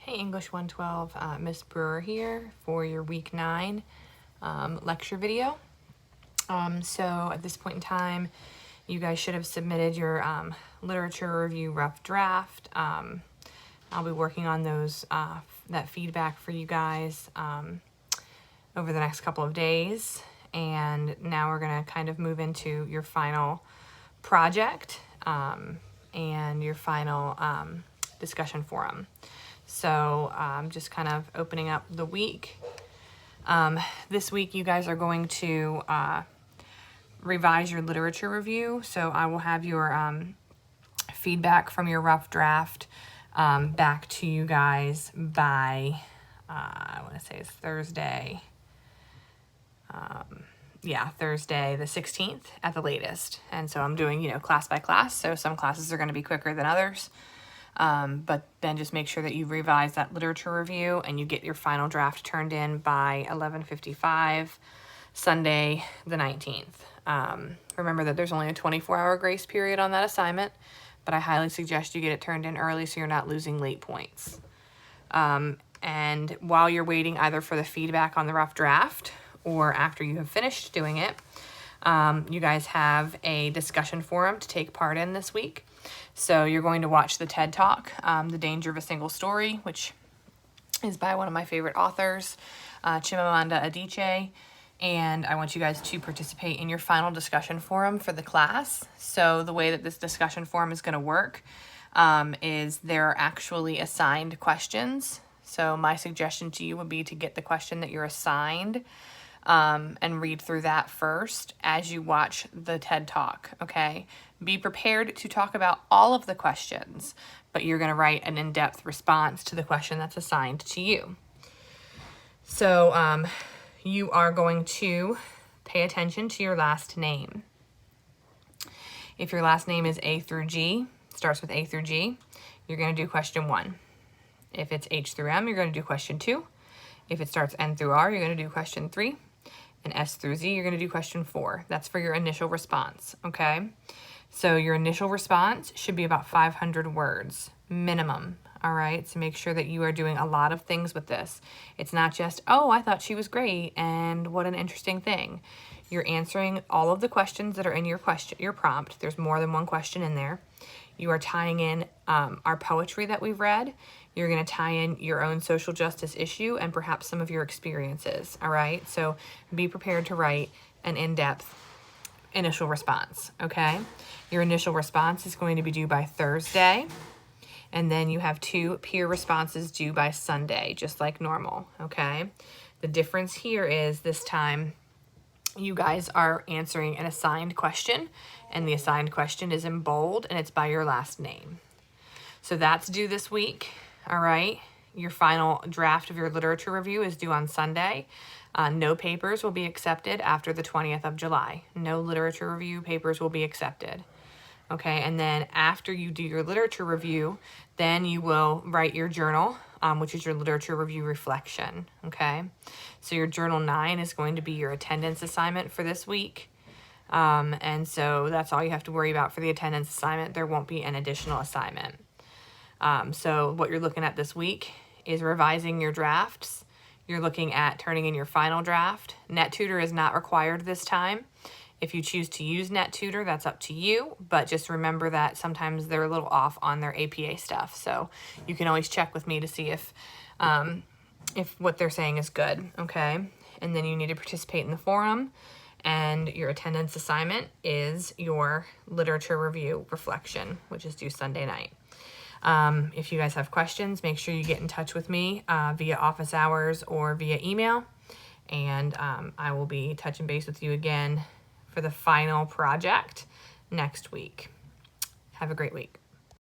Hey, English 112, Miss Brewer here for your week 9 lecture video. So at this point in time, you guys should have submitted your literature review rough draft. I'll be working on those that feedback for you guys over the next couple of days. And now we're going to kind of move into your final project and your final discussion forum. So just kind of opening up the week. This week you guys are going to revise your literature review. So I will have your feedback from your rough draft back to you guys by, I want to say it's Thursday. Thursday the 16th at the latest. And so I'm doing, class by class. So some classes are going to be quicker than others. But then just make sure that you revise that literature review and you get your final draft turned in by 11:55 Sunday the 19th. Remember that there's only a 24-hour grace period on that assignment, but I highly suggest you get it turned in early so you're not losing late points. And while you're waiting either for the feedback on the rough draft or after you have finished doing it, you guys have a discussion forum to take part in this week. So you're going to watch the TED Talk, The Danger of a Single Story, which is by one of my favorite authors, Chimamanda Adichie. And I want you guys to participate in your final discussion forum for the class. So the way that this discussion forum is going to work is there are actually assigned questions. So my suggestion to you would be to get the question that you're assigned and read through that first as you watch the TED Talk, okay? Be prepared to talk about all of the questions, but you're going to write an in-depth response to the question that's assigned to you. So you are going to pay attention to your last name. If your last name is A through G, starts with A through G, you're going to do question 1. If it's H through M, you're going to do question 2. If it starts N through R, you're going to do question 3. And S through Z, you're going to do question 4. That's for your initial response, okay? So your initial response should be about 500 words minimum, all right? So make sure that you are doing a lot of things with this. It's not just, oh, I thought she was great and what an interesting thing. You're answering all of the questions that are in your prompt. There's more than one question in there. You are tying in our poetry that we've read. You're going to tie in your own social justice issue and perhaps some of your experiences, all right? So be prepared to write an in-depth initial response, okay? Your initial response is going to be due by Thursday, and then you have 2 peer responses due by Sunday, just like normal, okay? The difference here is this time you guys are answering an assigned question, and the assigned question is in bold, and it's by your last name. So that's due this week, all right? Your final draft of your literature review is due on Sunday. No papers will be accepted after the 20th of July. No literature review papers will be accepted. Okay, and then after you do your literature review, then you will write your journal, which is your literature review reflection, okay? So your journal 9 is going to be your attendance assignment for this week. And so that's all you have to worry about for the attendance assignment. There won't be an additional assignment. So what you're looking at this week is revising your drafts. You're looking at turning in your final draft. NetTutor is not required this time. If you choose to use NetTutor, that's up to you, but just remember that sometimes they're a little off on their APA stuff. So you can always check with me to see if what they're saying is good, okay? And then you need to participate in the forum, and your attendance assignment is your literature review reflection, which is due Sunday night. If you guys have questions, make sure you get in touch with me via office hours or via email, and I will be touching base with you again for the final project next week. Have a great week.